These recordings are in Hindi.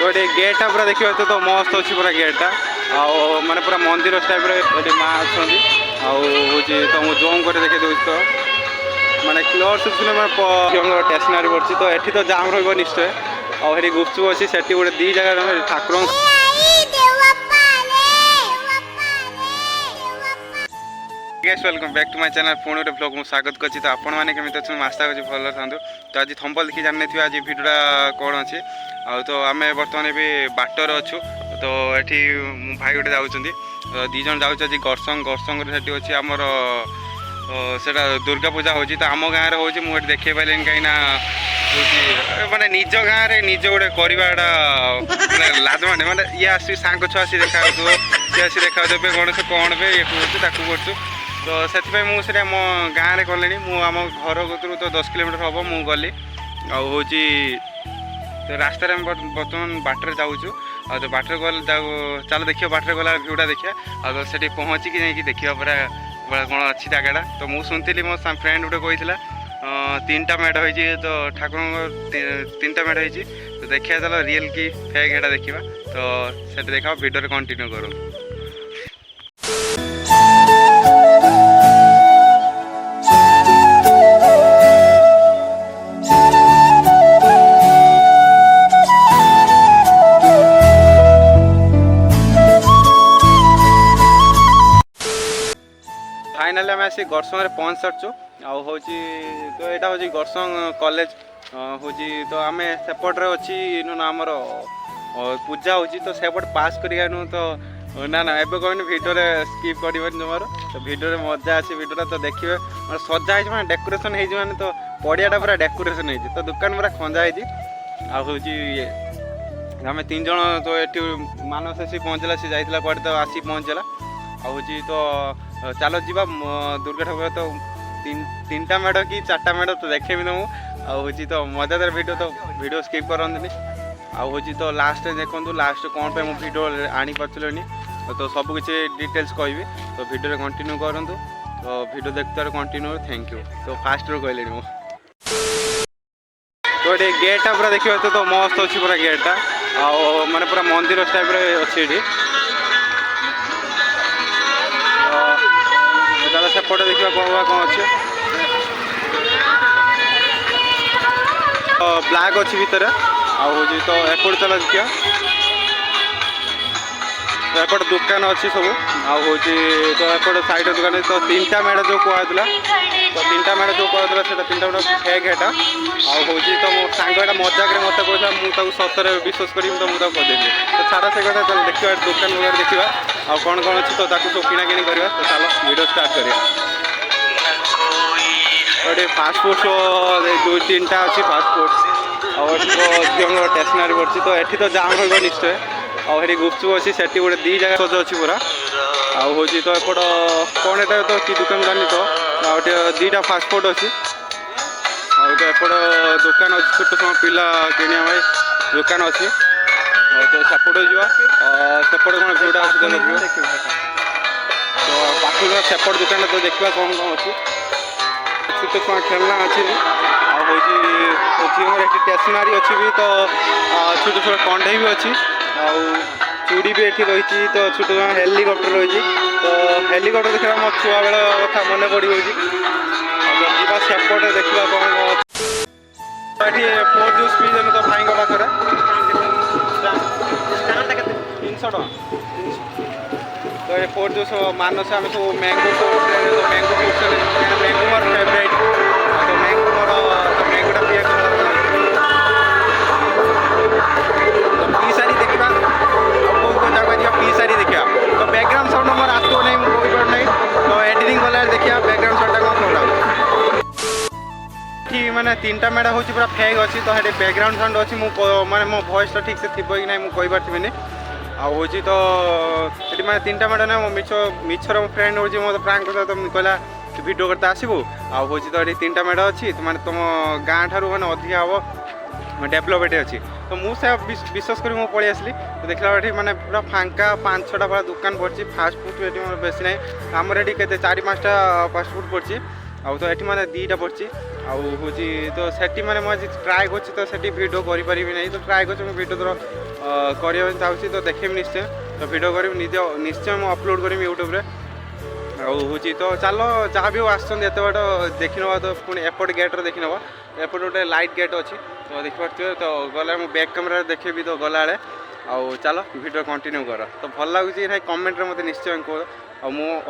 तो ये गेटा पूरा देखिए तो मस्त अच्छी पूरा गेटा माने पूरा मंदिर टाइप रे माँ अच्छा हूँ तो मुझे जूम कर देखे दूँ तो माने क्लियर सुने मैं स्टेशनरी पड़ी तो ये तो जाम रही निश्चय आठ गुपचुप अच्छी से गोटे दी जगह Thakur welcome back to my channel पुणी गोटे ब्लॉग मुझे स्वागत करछि तो आपण मैंने केमी अच्छे आशा कर भल था तो आज थंबल देखी जान आज भिडियोटा कौन अच्छी तो आम बर्तमान भी बाटर अच्छु तो ये भाई गोटे जाऊँगी दीज जाऊँ आज गरसंग गरसंग से अच्छी आमर सेटा दुर्गा पूजा हो तो आम गाँव में मुझे देखे पारे कहीं माने निज गाँव में निज गोटे करवाटा लाज माने माने ये आसी सांग छुआ आसी देखा सी आसी देखा गणेश कौन पे ये करूँ तो से मुझे मो गाँव में कले आम घर कतरू तो 10 किलोमीटर हम मु गली हूँ तो रास्त बर्तमान बाटर जाऊँ तो बाटर गल चलो देखिए बाटर गला भ्यूटा देखिए तो से पहुँचिकी नहीं देखिए पूरा कौन अच्छी जगहटा तो मुझे शुणी मो फ्रेंड गोटे कही 3टा मेढ़ होती तो ठाकुर 3टा मेढ़ होती तो देखिए चलो रियल की फेक एटा देखा तो से देखा वीडियो कंटिन्यू करूँ फाइनाली आम आसी गरसंग पहुँच सारचु हूँ तो यहाँ हूँ गरसंग कॉलेज हूँ तो आम सेपटे अच्छी आमर पूजा हो तो सेपट पास करा तो ना ना एवं कहनी भिडियो स्किप कर तुम तो भिडियो मजा आसी भिडियो तो देखिए सजा है डेकोरेशन हो तो पड़ियाटा पूरा डेकोरेशन हो तो दुकान पूरा खंजा हूँ ये आम 3 जन तो ये मानस आसी पहुँचला सी जाइला कड़े तो आसी पहुँचला हूँ तो चलो जीवा दुर्गा ठाकुर तो 3टा मेढ़ कि 4टा मेढ़ तो देखेबी तुमको तो मजादार वीडियो तो वीडियो स्किप करंतनी हूँ तो लास्ट देखो लास्ट कौन पे मुझे वीडियो आनी पार्नी तो सब किसी डिटेल्स कहबी तो वीडियो कंटिन्यू करूँ तो वीडियो देखते कंटिन्यू थैंक यू तो फास्ट रू कहले तो ये गेटा पूरा देखिए तो मस्त अच्छी पूरा गेटा माने पूरा मंदिर टाइप अच्छी ये चलो सेपटे देखा कौन अच्छे ब्लैक अच्छी भितर हूँ तो एपट चलो देखिए तो एपट दुकान अच्छी सब हूँ तो एपट साइड दुकान तो 3टा मेढ़ जो कहला तो 3टा मेढ़ जो कहला से 3टा मेढ़ फेक है हूँ तो मो सांगटा मजाक मत कहला मुझे सतरे विश्वास करी तो मुझे कहदेली तो सारा से कथा चलो देखा दुकान वगैरह देखा आ कौन कौन अच्छी तो सब किना किणी करवा तो चलो वीडियो स्टार्ट करिया तो फास्ट फूड 2-3टा अच्छी फास्ट फूड और झील स्टेशनरी पड़ी तो ये तो जाम रही निश्चय आठ गुपचुप अच्छी से गोटे दी जगह सज अच्छी पूरा हूँ तो एपट कौन एटा तो कि दुकान जानी तो गोटे 2टा फास्ट फूड अच्छी तो एपट दुकान अच्छी छोट छुआ पिला किणा भाई दुकान अच्छी तो सेपट जा सेपट कौन भ्यूटा अच्छी तो पाखु सेपट दुकान तो देखा कौन कौन अच्छी छोट छुआ खेलना अच्छी हूँ झील स्टेशनरी अच्छी भी तो छोट छोट कंडे भी अच्छी चूड़ी भी ये रही तो छोट हेलीकप्टर रही तो हेलीकप्टर देखा मो छुआ बेल कथा मन पड़ जा सेपटे देखा कौन कौन ये 4 जूस पी देनु तो भाई पाखे 300 टका तो ये 4 जूस मानस आम सब मैंगो तो मैंगो मैंगो मोर फेवरेट तो मैंगो मोर तो मैंगोटा पी पी सारी देखा कौन जगह पी सारी देखा तो बैकग्राउंड साउंड मोर आसो नहीं मुझे कहीपर नहीं तो एडिटिंग कला देखिए बैकग्राउंड साउंडटा कौन कौन माने 3टा मेढ़ हूँ पूरा फेक अच्छी तो ये बैकग्राउंड साउंड अच्छी माने मो वॉइस ठीक से थी कि ना मुझे कहीपरि हूँ तो ये मैंने 3टा मेढ़ ना मिछर मो फ्रेंड हूँ मतलब प्रांक करता तो कहला भिडियो करते आसबू हूँ तो ये 3टा मेढ़ अच्छी तो मैंने तुम गाँव ठार मैंने अधिका हम डेभलपमेंट अच्छी तो मुझे विश्वास कर पलि आसली तो देखला ये मैंने पूरा फांका 5-6टा पूरा दुकान पड़ी फास्ट फुड ये बेसी ना आमर ये के 4-5टा फास्ट फुड पड़ी आउ तो ये मैंने 2टा पड़ी आउ हूँ तो से मैंने मुझे ट्राए कर तो भिडियो करें तो ट्राए कर भिडियो करने चाहूँगी तो देखी निश्चय तो वीडियो करी निश्चय मुझे अपलोड करी यूट्यूब हूँ तो चल जहाँ भी आसते बाट देखी नवा तो पुणी एपट गेट्रे देखी नवा एपट गोटे लाइट गेट अच्छी तो देखिपे तो गला मुझे बैक कैमेरा देखेबी तो गला आउ चल वीडियो कंटिन्यू कर तो भल लगुच ना कमेंट रे मत निश्चय कह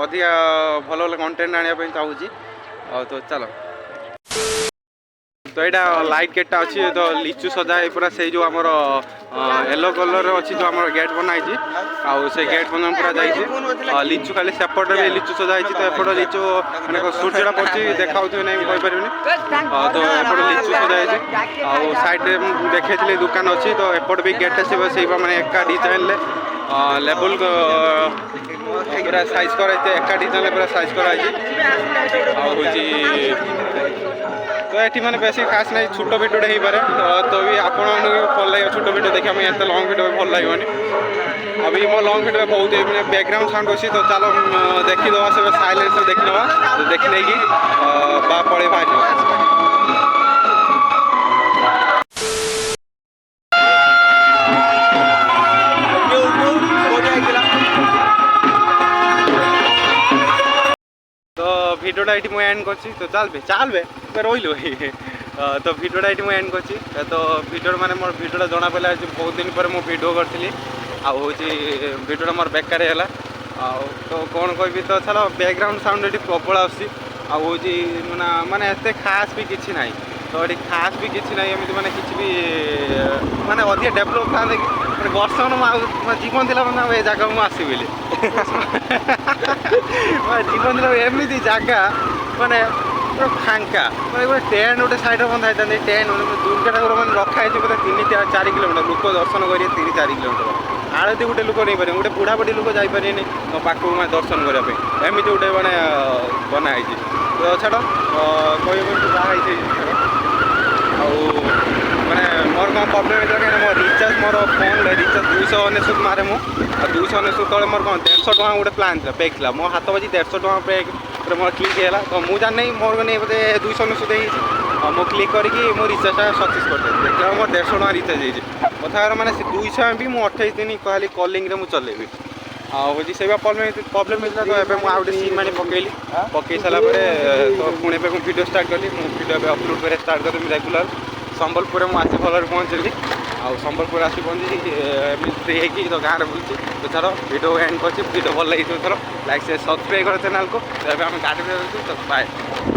अधिका भल भल कंटेंट आने चाहूँगी तो चलो तो यहाँ लाइट गेटा अच्छी तो लिचु सजा है पूरा से जो आमर येलो कलर अच्छी जो आम गेट बनाई आउ से गेट बना पूरा जाइए लिचु खाली सेपटे भी लिचु सजा है तो एपट लिचु मैंने सूर्यटा पड़ी देखा ना कहीपर तो एपट लिचु सजा है आउ साइड देखी दुकान अच्छी तो एपट भी गेट से मैंने एका डिजाइन लेवल पूरा साइज कर एका डिजाइन पूरा साइज कर तो ये मैंने बेसी खास नहीं छोट भिडियो हो पारे तो भी आपण भल लगे छोट भिडियो देखा मैं एत लंग भिडियो भल लगे अभी मो लंग भिडियो बहुत मैंने बैकग्राउंड साउंड अच्छी तो चलो देखीदे से साइलेंस देखी ना तो देखी नहीं कि पड़े बाहर भिडियोटा ये मुझे एंड कर तो चल रही तो भिडियोटा ये मुझे एंड कर तो भिडियो माने मोर भिडियोटा जना पड़ा बहुत दिन पर मुझे भिडियो करी हूँ भिडियोटा मोर बेकार है तो कौन कहि तो चलो बैकग्राउंड साउंड ये प्रबल आसूँ माने एत खास भी किसी ना तो ये खास भी किसी ना एमती मैंने किसी भी माने अधिक डेभलप था वर्ष जीवन थी मैं ये जगह मुझे आसबी जीवन थी एमती जगह माने फांका मैं गोटे टेन गोटे सैड बंधा था टेन दुर्गा ठाकुर मैंने रखाई बोले 3-4 किलोमीटर लोक दर्शन करेंगे 3-4 किलोमीटर आड़ती गोटे लोक नहीं पारे गोटे बुढ़ा बुढ़ी लोक जापरें मो पाक मैं दर्शन करने एमती गोटे मैंने बनाई तो छाड़ कह मैंने मोर कौन प्रोब्लेम होता है कहीं मोर रिचार्ज मोर फोन रिचार्ज 299 मारे मु 299 तले मोर कौन 150 टका गोटे प्लान था पैक था मो हाथ बाजी 150 टका पैक मोर क्लिक है तो मुझे जानी मोर नहीं बोलते 299 मुझे क्लिक करके मो रिचार्जटा सक्सेस कर देखा मोर 150 टका रिचार्ज हो कथा मैंने 200 भी मुझे 28 दिन कहली कलिंग मुझे चलेबी हूँ से प्रोब्लेम होता तो ये मुझे सिम आनी पकई सारापर तो पुणी वीडियो स्टार्ट कली वीडियो अपलोड कर स्टार्ट करी रेगुलर संबलपुर में आसी भल पहुँचली आ संबलपुर आसी पहुँची फ्री है तो गाँव में बुलूँ तो चलो वीडियो एंड कर वीडियो भल लगी थोड़ा लाइक से सब्सक्राइब कर चैनल को आम गाड़ी तो बाय।